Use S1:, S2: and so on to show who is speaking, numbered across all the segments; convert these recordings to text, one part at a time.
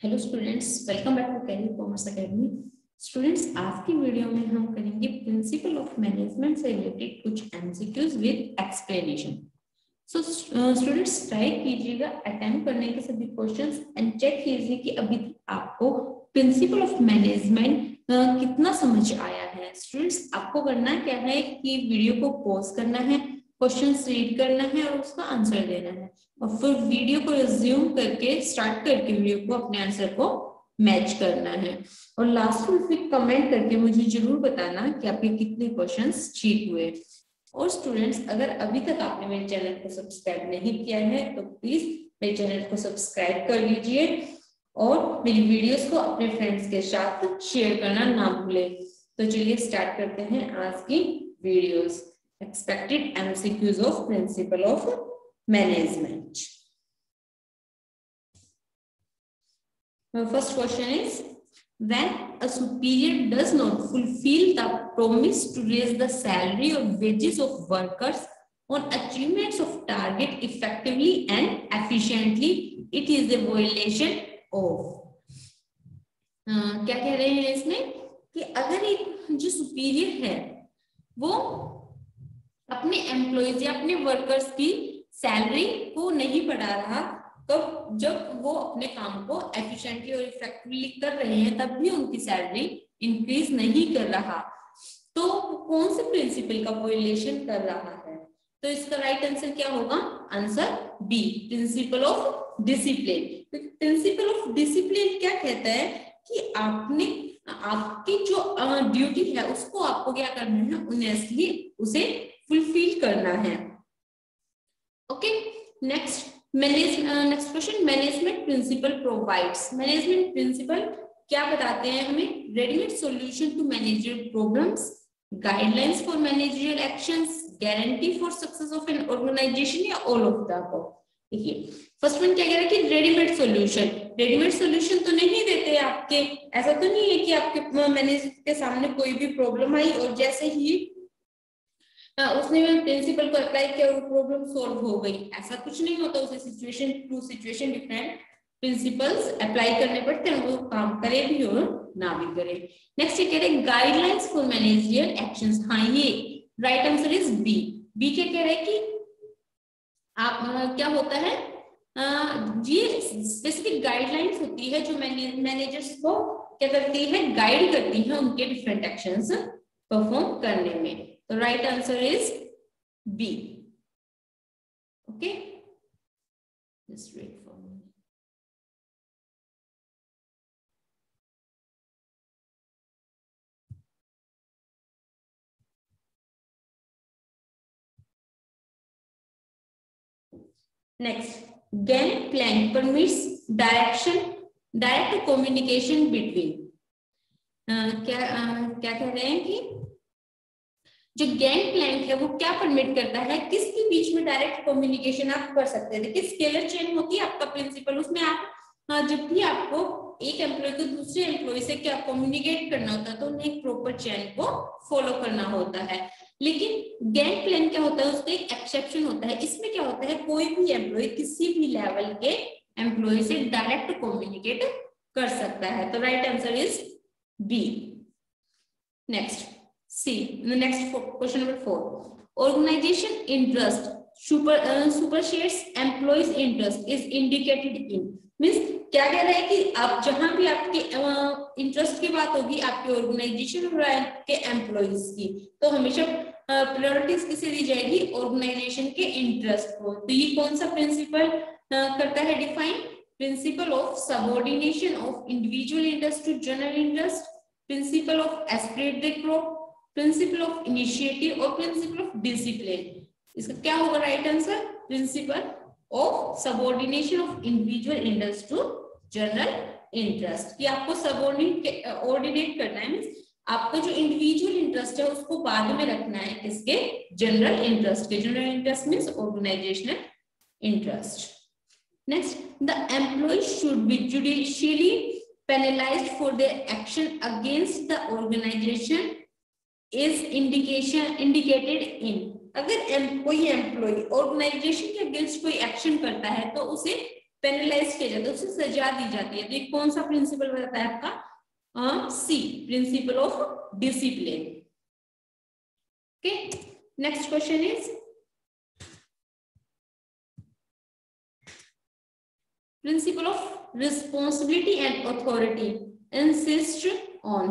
S1: Hello students, welcome back to career commerce academy. Students, आज की video में हम करेंगे प्रिंसिपल ऑफ मैनेजमेंट से रिलेटेड कुछ MCQs with explanation. So students, try कीजिएगा अटेम्प्ट करने के सभी क्वेश्चंस एंड चेक कीजिए कि अभी आपको प्रिंसिपल ऑफ मैनेजमेंट कितना समझ आया है। स्टूडेंट्स, आपको करना क्या है कि वीडियो को पॉज करना है, क्वेश्चंस रीड करना है और उसका आंसर देना है, और फिर वीडियो को रिज्यूम करके स्टार्ट करके वीडियो को अपने आंसर को मैच करना है। और लास्ट में फिर कमेंट करके मुझे जरूर बताना कि आपके कितने क्वेश्चंस ठीक हुए। और स्टूडेंट्स, अगर अभी तक आपने मेरे चैनल को सब्सक्राइब नहीं किया है तो प्लीज मेरे चैनल को सब्सक्राइब कर लीजिए और मेरी वीडियोस को अपने फ्रेंड्स के साथ शेयर करना ना भूलें। तो चलिए स्टार्ट करते हैं आज की videos. Expected MCQs of principal of management. First question is, when a superior does not fulfill the promise to raise the salary or wages of workers on achievements of target effectively and efficiently, it is a violation of. क्या कह रहे हैं इसमें कि अगर एक जो superior है वो अपने एम्प्लॉयज या अपने वर्कर्स की सैलरी को नहीं बढ़ा रहा, तब जब वो अपने काम को एफिशिएंटली और इफेक्टिवली कर रहे हैं तब भी उनकी सैलरी इंक्रीज नहीं कर रहा, तो कौन से प्रिंसिपल का वायलेशन कर रहा है? तो इसका राइट आंसर क्या होगा? Answer B, principle of discipline. Principle of discipline क्या कहता है कि आपने आपकी जो ड्यूटी है उसको आपको क्या करना है, ऑनेस्टली उसे फुलफिल करना है। Okay, next question, management principle provides. Management principle क्या बताते हैं हमें? Readymade solution to managerial problems, guidelines for managerial actions, guarantee for success of an organisation, या ऑल ऑफ द अबव। देखिए, फर्स्ट वन क्या कह रहा है कि रेडीमेड सॉल्यूशन। रेडीमेड सॉल्यूशन तो नहीं देते आपके, ऐसा तो नहीं है कि आपके मैनेजर के सामने कोई भी प्रॉब्लम आई और जैसे ही उसने प्रिंसिपल को अप्लाई किया और प्रॉब्लम सॉल्व हो गई, ऐसा कुछ नहीं होता। उसे situation to situation different principles apply करने पड़ते हैं, वो काम करे भी और ना भी करे। नेक्स्ट ये कह रहे हैं गाइडलाइंस फॉर मैनेजरियल एक्शंस। हाँ, ये right answer is B. B क्या कह रहे हैं कि आप क्या होता है, ये स्पेसिफिक गाइडलाइंस होती है जो मैनेजर्स को क्या करती है, गाइड करती है उनके डिफरेंट एक्शंस परफॉर्म करने में। तो right answer is B. Okay, just wait for me. Next, gang plank permits direct communication between. क्या कह रहे हैं कि जो गैंग प्लैंक है वो क्या परमिट करता है, किसके बीच में डायरेक्ट कम्युनिकेशन आप कर सकते हैं। देखिए, स्केलर चेन होती है आपका प्रिंसिपल, उसमें आप जब भी आपको एक एम्प्लॉय को दूसरे एम्प्लॉय से क्या कम्युनिकेट करना होता है तो उन्हें एक प्रॉपर चेन को फॉलो करना होता है। लेकिन गैंग प्लान क्या होता है, उसका एक एक्सेप्शन होता है। इसमें क्या होता है, कोई भी एम्प्लॉय किसी भी लेवल के एम्प्लॉय से डायरेक्ट कम्युनिकेट कर सकता है। तो right answer is B. Next C. The next question number 4. Organization interest supersedes employees interest is indicated in. Means क्या कह रहा है कि आप जहां भी आपके इंटरेस्ट की बात होगी आपके ऑर्गेनाइजेशन और आपके एम्प्लॉइज की, तो हमेशा प्रायोरिटीज किसे दी जाएगी? ऑर्गेनाइजेशन के इंटरेस्ट को। तो ये कौन सा प्रिंसिपल करता है define? Principle of subordination of individual interest to general interest, principle of esprit de corps, principle of initiative और प्रिंसिपल ऑफ डिसिप्लिन। इसका क्या होगा right answer? Principle of subordination of individual interest to general interest. कि आपको subordinate करना है, means आपका जो इंडिविजुअल इंटरेस्ट है उसको बाद में रखना है, किसके? जनरल इंटरेस्ट के। General interest means organisational interest. Next, the employee should be judicially penalised for their action against the organisation is indicated in। अगर कोई एम्प्लॉय ऑर्गेनाइजेशन के अगेंस्ट कोई एक्शन करता है तो उसे पेनलाइज किया जाता है, उसे सजा दी जाती है। तो ये कौन सा प्रिंसिपल बताता है आपका? C, principle of discipline. Okay, next question is principle of responsibility and authority insist on.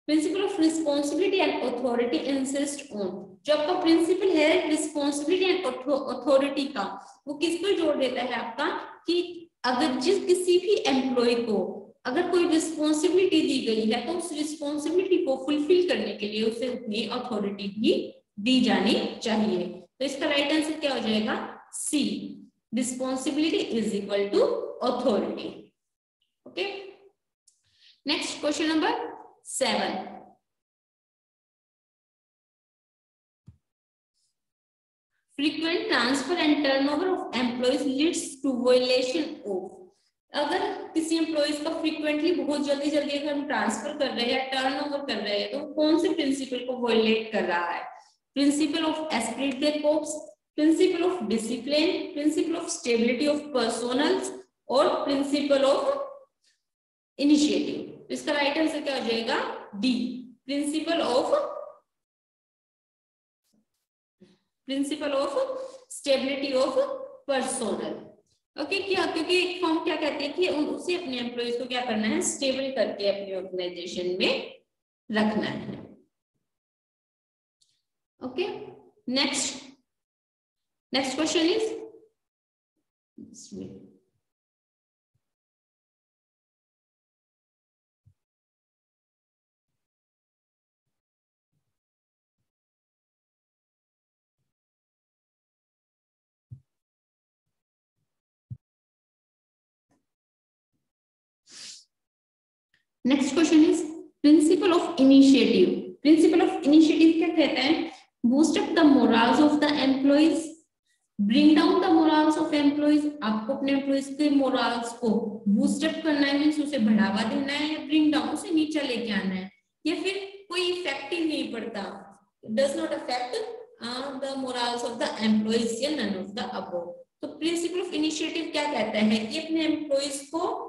S1: Principle of responsibility and authority insist on, जो आपका प्रिंसिपल है रिस्पॉन्सिबिलिटी एंड अथॉरिटी का, वो किस पर जोर देता है आपका? कि अगर किसी भी एम्प्लॉय को अगर कोई रिस्पॉन्सिबिलिटी दी गई है तो उस रिस्पॉन्सिबिलिटी को फुलफिल करने के लिए उसे उतनी अथॉरिटी भी दी जानी चाहिए। तो इसका राइट आंसर क्या हो जाएगा? C, responsibility is equal to authority. Okay, next question number 7। Frequent transfer and turnover of employees leads to violation of। अगर किसी एम्प्लॉइज का फ्रीक्वेंटली बहुत जल्दी जल्दी अगर हम ट्रांसफर कर रहे हैं, टर्नओवर कर रहे हैं, तो कौन से प्रिंसिपल को वायलेट कर रहा है? Principle of Spirit they corpse, principal of discipline, principle of stability of personnels और प्रिंसिपल ऑफ इनिशिएटिव। इसका राइट आंसर क्या हो जाएगा? D, principle of stability of personnel. Okay, क्या? क्योंकि एक फॉर्म क्या कहती है कि उसे अपने एम्प्लॉइज को क्या करना है? स्टेबल करके अपनी ऑर्गेनाइजेशन में रखना है। Okay, next question is next question is principle of initiative. Principal of initiative क्या कहता है? Boost up the morals of the employees, bring down the morals of employees. आपको अपने एम्प्लॉइज के मोरल्स को बूस्ट अप करना है, मींस उसे बढ़ावा देना है, या ब्रिंग डाउन, उसे नीचे लेके आना है, या फिर कोई इफेक्टिव नहीं पड़ता, does not affect the morals of the employees, या नन ऑफ द अबव। तो प्रिंसिपल ऑफ इनिशिएटिव क्या कहता है कि अपने एम्प्लॉइज को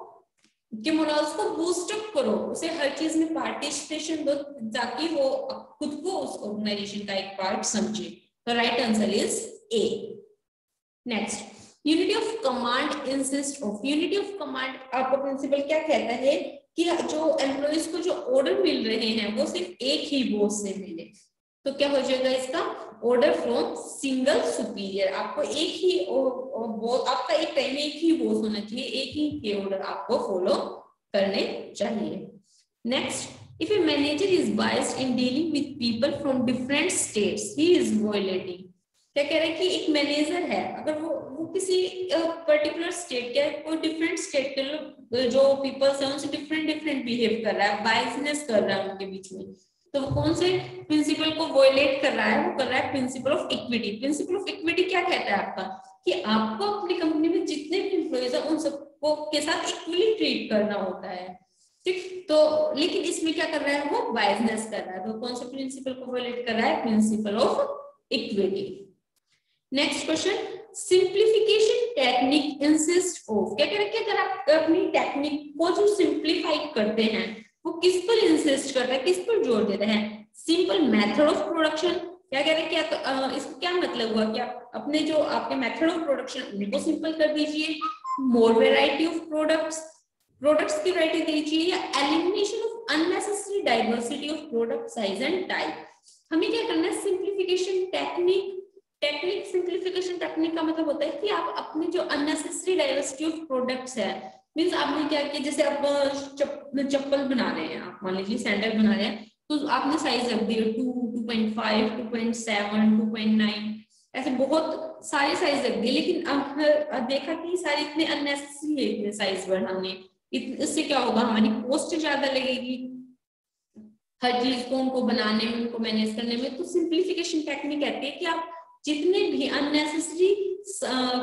S1: के मोरल्स को बूस्ट अप करो, उसे हर चीज में पार्टिसिपेशन दो ताकि वो खुद को उस ऑर्गेनाइजेशन का एक पार्ट समझे। तो right answer is A. Next, unity of command insist of. Unity of command आपका प्रिंसिपल क्या कहता है कि जो एम्प्लॉइज को जो ऑर्डर मिल रहे हैं वो सिर्फ एक ही बॉस से मिले। तो क्या हो जाएगा इसका? Order from single superior. आपको एक ही आपका एक टाइम में एक ही बॉस होना चाहिए, एक ही के ऑर्डर आपको फॉलो करने चाहिए। Next, if a manager is biased in dealing with people from different states he is violating. क्या कह रहा है कि एक मैनेजर है, अगर वो किसी पर्टिकुलर स्टेट के कोई डिफरेंट स्टेट के जो पीपल्स हैं उनसे डिफरेंट बिहेव कर रहा है, बायसनेस कर रहा है उनके बीच में, तो कौन से प्रिंसिपल को वायलेट कर रहा है? वो कर रहा है principal of equity. Principal of equity क्या कहता है आपका? कि आपको अपनी कंपनी में जितने भी एम्प्लॉइज हैं उन सबको के साथ इक्वली ट्रीट करना होता है, ठीक? तो लेकिन इसमें क्या कर रहा है? वो बायसनेस कर रहा है। तो कौन से प्रिंसिपल को वायलेट कर रहा है? Principal of equity. Next question, simplification technique insist of. क्या कह रहे हैं कि अगर आप अपनी टेक्निक को जो सिंप्लीफाई करते हैं वो किस पर इंसिस्ट करता है, किस पर जोर देता है? Simple method of production. क्या कह रहे हैं कि इसको क्या मतलब हुआ कि आप अपने जो आपके मेथड ऑफ प्रोडक्शन उनको सिंपल कर दीजिए, मोर वैरायटी ऑफ प्रोडक्ट्स की वैरायटी दीजिए, या elimination of unnecessary diversity of product size and type. हमें क्या करना है? Simplification technique. सिंप्लीफिकेशन टेक्निक का मतलब होता है कि आप अपने जो अननेसेसरी डाइवर्सिटी ऑफ प्रोडक्ट्स है, मीन्स आपने क्या किया, जैसे आप चप्पल बना रहे हैं, आप मान लीजिए सैंडल बना रहे हैं, तो आपने साइज रख दिए 2, 2.5, 2.7, 2.9, ऐसे बहुत सारे साइज रख दिए, लेकिन अब देखा कि सारे इतने अननेसेसरी है इतने साइज बढ़ाने, इससे क्या होगा? हमारी कॉस्ट ज्यादा लगेगी हर चीज को उनको बनाने में, उनको मैनेज करने में। तो सिंप्लीफिकेशन टेक्निक कहती है कि आप जितने भी अननेसेसरी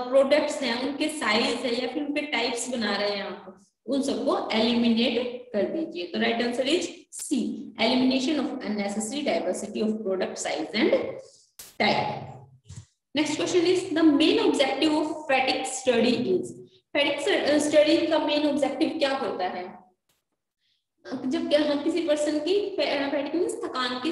S1: प्रोडक्ट्स हैं उनके साइज है या फिर उनके टाइप्स बना रहे हैं आप, उन सबको एलिमिनेट कर दीजिए। तो right answer is C, elimination of unnecessary diversity of product size and type. Next question is the main objective of fatigue study is. Fatigue study का मेन ऑब्जेक्टिव क्या होता है? जब हम किसी पर्सन की फैटिग मींस थकान की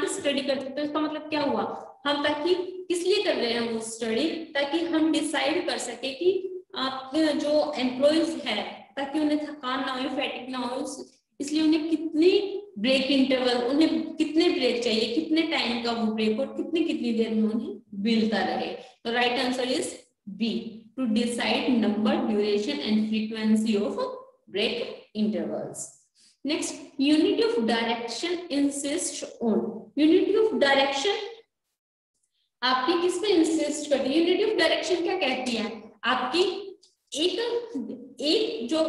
S1: स्टडी करते हैं तो इसका मतलब क्या हुआ, हम ताकि किस लिए कर रहे हैं वो स्टडी, ताकि हम डिसाइड कर सके कि आपके जो एम्प्लॉइज है ताकि उन्हें थकान ना हो, फैटिग ना हो, इसलिए उन्हें कितनी ब्रेक इंटरवल, उन्हें कितने ब्रेक चाहिए, कितने टाइम का वो ब्रेक और कितनी देर में उन्हें मिलता रहे। तो right answer is B, to decide number, duration and frequency of break intervals. Next, unity of direction insist on. Unity of direction आपकी किस पे इंसिस्ट करती है? यूनिटी ऑफ डायरेक्शन क्या कहती है? आपकी एक जो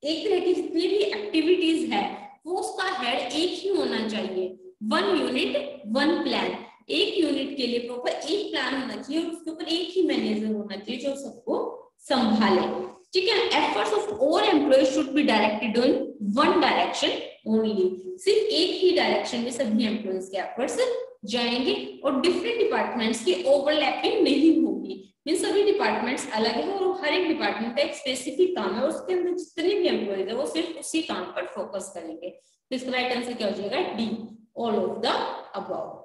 S1: एक तरह की जितनी भी एक्टिविटीज है वो उसका हेड एक ही होना चाहिए। वन यूनिट वन प्लान, एक यूनिट के लिए प्रॉपर एक प्लान होना चाहिए और उसके ऊपर एक ही मैनेजर होना चाहिए जो सबको संभाले। ठीक है, efforts of all employees should be directed in one direction only. सिर्फ एक ही डायरेक्शन में सभी एम्प्लॉइज के एफर्ट्स जाएंगे और डिफरेंट डिपार्टमेंट्स की ओवरलैपिंग नहीं होगी। मीन सभी डिपार्टमेंट्स अलग है और हर एक डिपार्टमेंट का एक स्पेसिफिक काम है और उसके अंदर जितने भी एम्प्लॉइज है वो सिर्फ उसी काम पर फोकस करेंगे। तो इसका राइट आंसर क्या हो जाएगा? D, all of the above.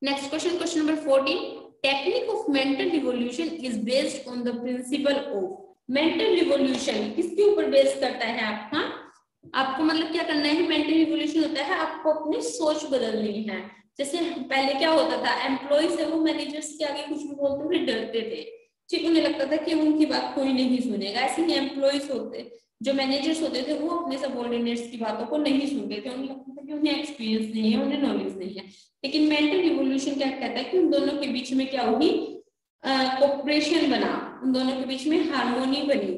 S1: Next question, question number 14, technique of mental revolution is based on the principle of. Mental revolution किसके ऊपर बेस करता है आपका? आपको मतलब क्या करना है? मेंटल रिवॉल्यूशन होता है आपको अपनी सोच बदलनी है। जैसे पहले क्या होता था, एम्प्लॉइज है वो मैनेजर्स के आगे कुछ भी बोलते थे डरते थे, ठीक, उन्हें लगता था कि उनकी बात कोई नहीं सुनेगा। ऐसे ही एम्प्लॉइज होते, जो मैनेजर्स होते थे वो अपने सबऑर्डिनेट्स की बातों को नहीं सुनते थे, उन्हें लगता था कि उन्हें एक्सपीरियंस नहीं है, उन्हें नॉलेज नहीं है। लेकिन मेंटल रिवॉल्यूशन क्या कहता है कि उन दोनों के बीच में क्या होगी? कोऑपरेशन बना, उन दोनों के बीच में हार्मोनी बनी।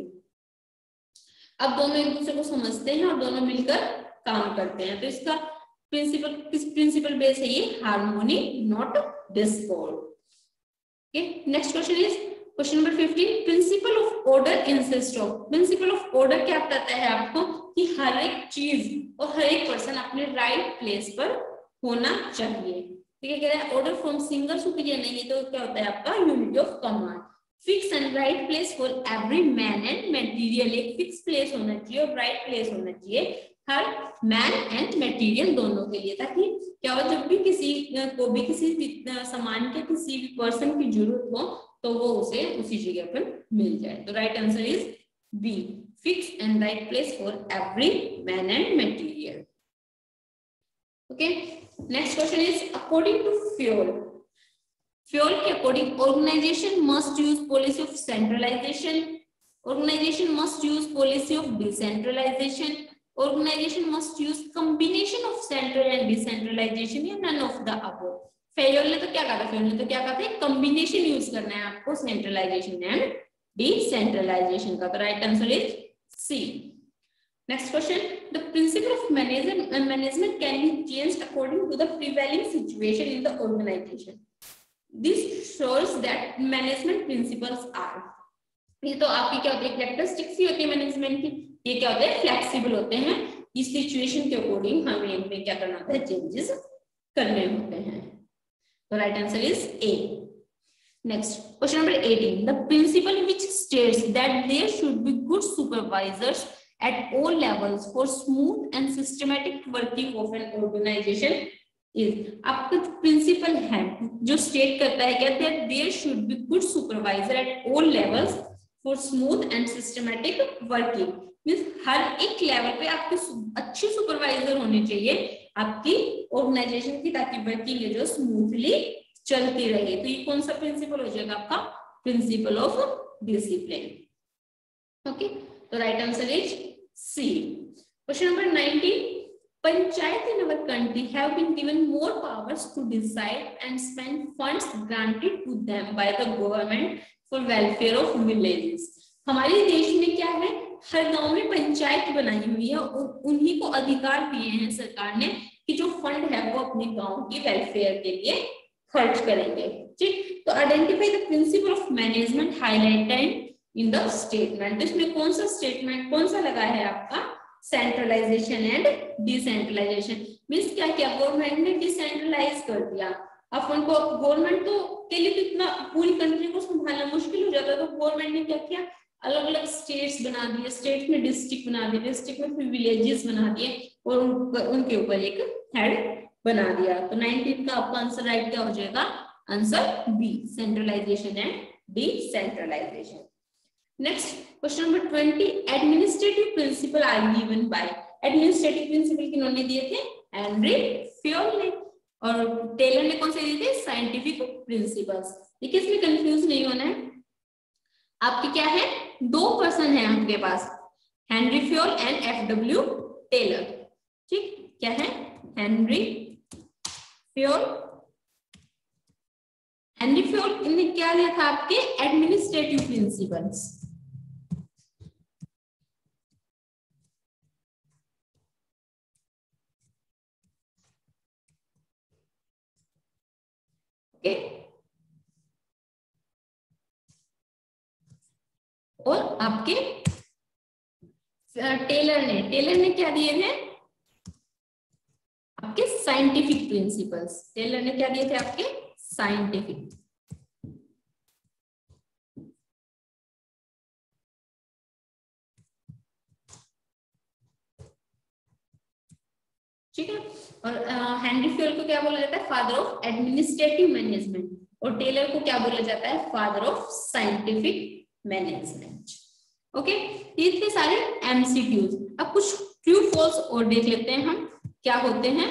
S1: अब दोनों एक दूसरे को समझते हैं और दोनों मिलकर काम करते हैं। तो इसका प्रिंसिपल किस प्रिंसिपल बेस है? ये harmony, not Discord. Okay, next question is question number 15, principle of order insist of. Principle of order क्या बताता है आपको? कि हर एक चीज और हर एक पर्सन अपने राइट प्लेस पर होना चाहिए। ठीक है, कह रहा है ऑर्डर फ्रॉम सिंगल सुपीरियर नहीं है तो क्या होता है आपका? Unity of command. Fix and right place for every man and material, एक फिक्स प्लेस होना चाहिए और राइट प्लेस होना चाहिए हर मैन एंड मटेरियल दोनों के लिए, ताकि क्या हो, जब भी किसी को भी किसी सामान के किसी भी पर्सन की जरूरत हो तो वो उसे उसी जगह पर मिल जाए। तो right answer is B, fix and right place for every man and material. Okay, next question is according to Fayol. Fayol के according organization must use policy of centralization, organization must use policy of decentralization, organization must use combination of central and decentralization या none of the above. Fayol ने तो क्या कहा था? Fayol ने तो क्या कहा था? कॉम्बिनेशन यूज करना है आपको सेंट्रलाइजेशन एंड डिसेंट्रलाइजेशन का। तो right answer is C. Next question, the principle of management can be changed according to the prevailing situation in the organisation. This shows that management principles are, ये तो आपकी क्या होती है? कैरेक्टरिस्टिक्स ही होती है मैनेजमेंट की। ये क्या होते हैं? फ्लेक्सिबल होते हैं, इस सिचुएशन के अकॉर्डिंग हमें इनमें क्या करना होता है? चेंजेस करने होते हैं। तो right answer is A. Next question number 18, the principle which states that there should be good supervisors at all levels for smooth and systematic working of an organization is। आपका प्रिंसिपल है जो state करता है क्या? There should be good supervisor at all levels for smooth and systematic working. Means हर एक level पे आपके अच्छे सुपरवाइजर होने चाहिए आपकी ऑर्गेनाइजेशन की, ताकि वर्किंग है जो स्मूथली चलती रहे। तो ये कौन सा प्रिंसिपल हो जाएगा आपका? Principle of discipline. ओके, तो right answer is C. Question number 19, Panchayat in our country have been given more powers to decide and spend funds granted to them by the government for welfare of villages। हमारे देश में क्या है? हर गांव में पंचायत बनाई हुई है और उन्हीं को अधिकार दिए हैं सरकार ने कि जो फंड है वो अपने गांव की वेलफेयर के लिए खर्च करेंगे। ठीक, तो identify the principle of management highlighted in the statement. इसमें कौन सा स्टेटमेंट, कौन सा लगा है आपका? Centralisation and decentralisation. मीन्स क्या किया, गवर्नमेंट ने डिसेंट्रलाइज कर दिया। अब उनको गवर्नमेंट तो के लिए तो इतना पूरी कंट्री को संभालना मुश्किल हो जाता है, तो गवर्नमेंट ने क्या किया, अलग अलग स्टेट्स बना दिए, स्टेट में डिस्ट्रिक्ट बना दिए, डिस्ट्रिक्ट में फिर विलेजेस बना दिए और उनके ऊपर एक हेड बना दिया। तो 19 का आपका आंसर राइट क्या हो जाएगा, answer B, centralisation and decentralisation. Next question number 20, administrative principle are given by. Administrative principle किन्होंने दिए थे, हेनरी फ्योल ने, और टेलर ने कौन से दिए थे, साइंटिफिक प्रिंसिपल्स। देखिए इसमें कंफ्यूज नहीं होना है, आपके क्या है, दो पर्सन है आपके पास, Henry Fayol and F W. Taylor. ठीक, क्या है, हेनरी फ्योल। हेनरी फ्योल ने क्या दिया था आपके, एडमिनिस्ट्रेटिव प्रिंसिपल्स। ओके, और आपके टेलर ने क्या दिए थे, आपके साइंटिफिक प्रिंसिपल्स। टेलर ने क्या दिए थे आपके, साइंटिफिक। ठीक है, और हेनरी फ्योल को क्या बोला जाता है, फादर ऑफ एडमिनिस्ट्रेटिव मैनेजमेंट, और टेलर को क्या बोला जाता है, father of scientific management. Okay, ये थे सारे एमसीक्यूज। अब कुछ ट्रू फॉल्स और देख लेते हैं हम क्या होते हैं।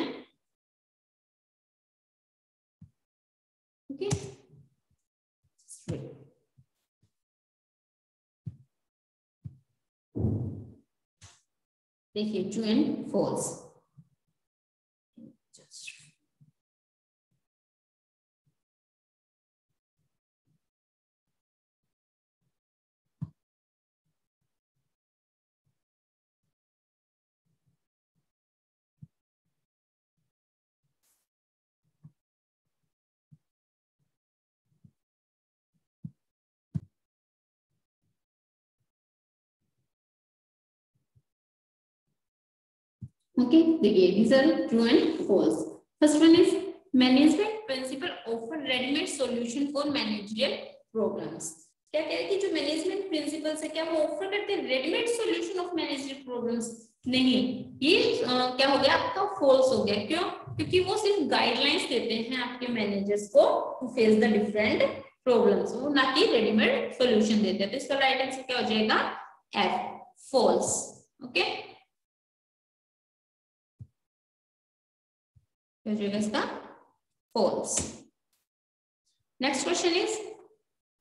S1: ओके, देखिए true and false. Okay, these are true and false. First one is management principle offer ready-made solution for managerial problems. क्या कह रहे हैं कि जो मैनेजमेंट प्रिंसिपल्स है क्या वो ऑफर करते हैं readymade solution of managerial problems? नहीं, ये क्या हो गया आपका, फॉल्स हो गया। क्यों? क्योंकि वो सिर्फ गाइडलाइंस देते हैं आपके मैनेजर्स को to face the different problems, वो ना कि रेडीमेड सॉल्यूशन देते हैं। तो इसका राइट आंसर क्या हो जाएगा, एफ, फॉल्स। ओके, हो जाएगा इसका false. Next question is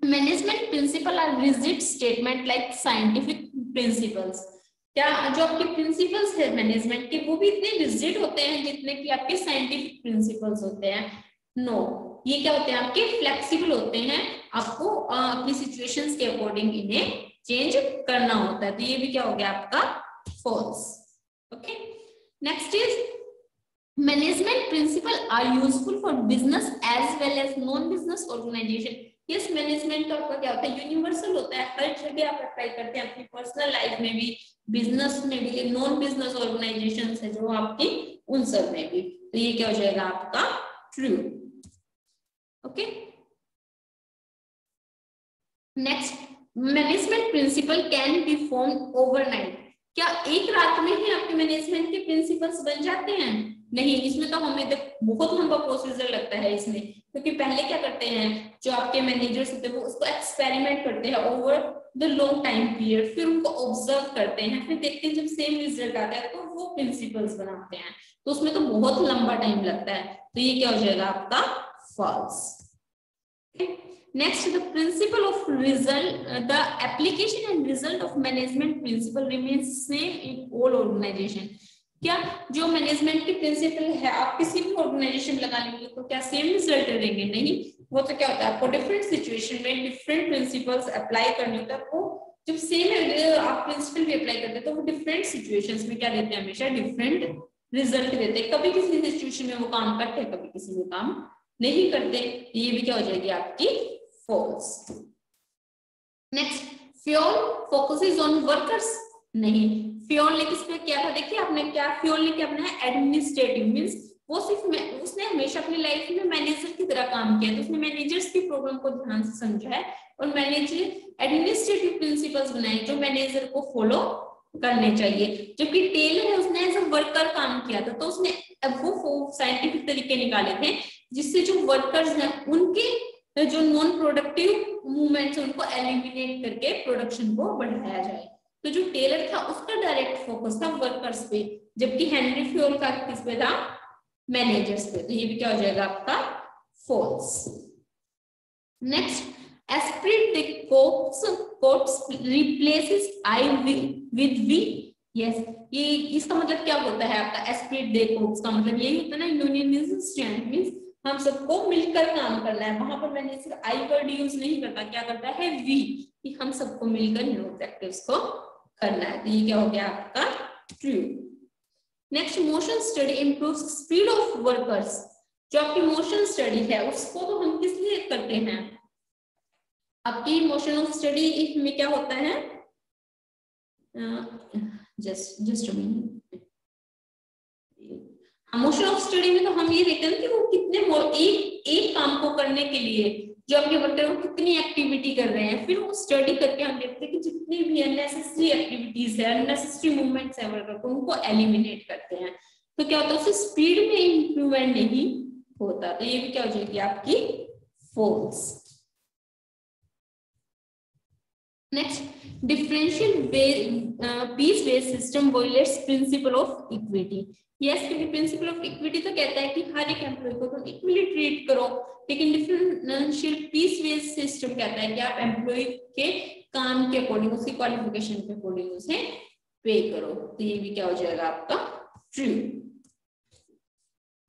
S1: management principle are rigid statement like scientific principles. क्या जो आपके प्रिंसिपल्स है मैनेजमेंट के वो भी इतने रिजिड होते हैं जितने कि आपके साइंटिफिक प्रिंसिपल्स होते हैं? नो, ये क्या होते हैं आपके फ्लेक्सिबल होते हैं, आपको अपनी सिचुएशंस के अकॉर्डिंग इन्हें चेंज करना होता है। तो ये भी क्या हो गया आपका false. Okay, next is management principle are useful for business as well as non business organisation. Yes, management तो आपका क्या होता है, यूनिवर्सल होता है, हर जगह आप अप्लाई करते हैं, अपनी पर्सनल लाइफ में भी, बिजनेस में भी, नॉन बिजनेस ऑर्गेनाइजेशन है जो आपकी, उन सब में भी। तो ये क्या हो जाएगा आपका true. Okay, next, management principle can be form overnight. क्या एक रात में ही आपके मैनेजमेंट के प्रिंसिपल्स बन जाते हैं? नहीं, इसमें तो हमें बहुत लंबा प्रोसीजर लगता है इसमें, क्योंकि पहले क्या करते हैं जो आपके मैनेजर्स होते हैं वो उसको एक्सपेरिमेंट करते हैं over the long time period, फिर उनको ऑब्जर्व करते हैं, फिर देखते हैं जब सेम रिजल्ट आता है तो वो प्रिंसिपल्स बनाते हैं। तो उसमें तो बहुत लंबा टाइम लगता है। तो ये क्या हो जाएगा आपका false. Next, the principle of result, the application and result of management principle remains same in all organization. क्या जो मैनेजमेंट की प्रिंसिपल है आप किसी भी ऑर्गेनाइजेशन लगा लेंगे तो क्या सेम रिजल्ट देंगे? नहीं, वो तो क्या होता है आपको डिफरेंट सिचुएशन में डिफरेंट प्रिंसिपल्स अप्लाई करने होता है। वो जब सेम आप प्रिंसिपल भी अप्लाई करते हैं तो वो डिफरेंट सिचुएशंस में क्या देते हैं, हमेशा डिफरेंट रिजल्ट देते हैं। कभी किसी सिचुएशन में वो काम करते हैं, कभी किसी में काम नहीं करते। ये भी क्या हो जाएगी आपकी false. Next, Fayol focuses on workers. नहीं, प्योरली किस पे किया था, देखिए आपने क्या प्योरली क्या बनाया, एडमिनिस्ट्रेटिव मींस वो सिर्फ उसने हमेशा अपनी लाइफ में मैनेजर की तरह काम किया, तो उसने मैनेजर्स की प्रॉब्लम को ध्यान से समझा है और मैनेजर एडमिनिस्ट्रेटिव प्रिंसिपल्स बनाए जो मैनेजर को फॉलो करने चाहिए। जबकि टेलर है उसने एज अ वर्कर काम किया था, तो उसने अब वो साइंटिफिक तरीके निकाले थे जिससे जो वर्कर्स हैं उनके जो नॉन प्रोडक्टिव मूवमेंट्स है उनको एलिमिनेट करके प्रोडक्शन को बढ़ाया जाए। तो जो टेलर था उसका डायरेक्ट फोकस था वर्कर्स पे, जबकि हेनरी फ्योल का किस पे था, मैनेजर्स पे। तो ये भी क्या हो जाएगा आपका false. Next, esprit de corps replaces I with we. Yes, ये इसका मतलब क्या होता है आपका, एस्प्रिट द कोट्स का मतलब यही होता है ना, यूनियनिज्म स्ट्रेंथ मींस हम सबको मिलकर काम करना है। वहां पर मैंने सिर्फ आई वर्ड यूज नहीं करता, क्या करता है वी, कि हम सबको मिलकर इन ऑब्जेक्टिव्स को करना है। तो ये क्या हो गया आपका true. Next, motion study improves speed of workers. जो आपकी मोशन स्टडी है उसको तो हम किस लिए करते हैं, आपकी मोशन ऑफ स्टडी में क्या होता है, जस्ट मोशन ऑफ स्टडी में तो हम ये देखते हैं कि वो कितने एक काम को करने के लिए जो आपके वर्कर वो कितनी एक्टिविटी कर रहे हैं, फिर वो स्टडी करके हम देखते हैं कि जितनी भी अननेसेसरी एक्टिविटीज है, अननेसेसरी मूवमेंट्स है वर्कर को, उनको एलिमिनेट करते हैं। तो क्या होता है उससे स्पीड में इंप्रूवमेंट नहीं होता। तो ये भी क्या हो जाएगी आपकी false. Next, differential piece based system violates principle of equity. Yes, क्योंकि प्रिंसिपल ऑफ इक्विटी तो कहता है कि हर एक एम्प्लॉय को तुम इक्वली ट्रीट करो, लेकिन डिफरेंशियल पीस बेस्ड सिस्टम कहता है कि आप एम्प्लॉय के काम के अकॉर्डिंग, उसकी क्वालिफिकेशन के अकॉर्डिंग उसे पे करो। तो ये भी क्या हो जाएगा आपका true.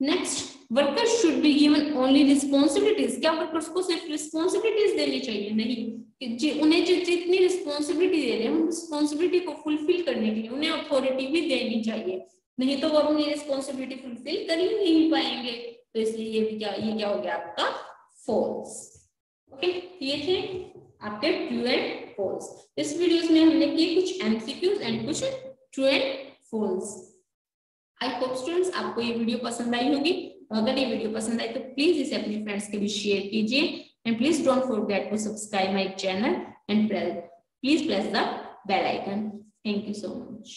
S1: Next, workers should be given only responsibilities. क्या वर्कर्स को सिर्फ रिस्पॉन्सिबिलिटीज देनी चाहिए? नहीं, उन्हें जितनी रिस्पॉन्सिबिलिटी दे रहे हैं उन रिस्पॉन्सिबिलिटी को फुलफिल करने के लिए उन्हें अथॉरिटी भी देनी चाहिए, नहीं तो वो अपनी रिस्पॉन्सिबिलिटी फुलफिल कर ही नहीं पाएंगे। तो इसलिए ये क्या हो गया आपका फॉल्स। ओके, ये थे आपके ट्रू एंड फॉल्स। इस वीडियोस में हमने किए कुछ एमसीक्यूज एंड कुछ true and false. I hope students आपको ये वीडियो पसंद आई होगी। अगर ये वीडियो पसंद आई तो प्लीज इसे अपने फ्रेंड्स के भी शेयर कीजिए and please don't forget to subscribe my channel and please press the bell icon. Thank you so much.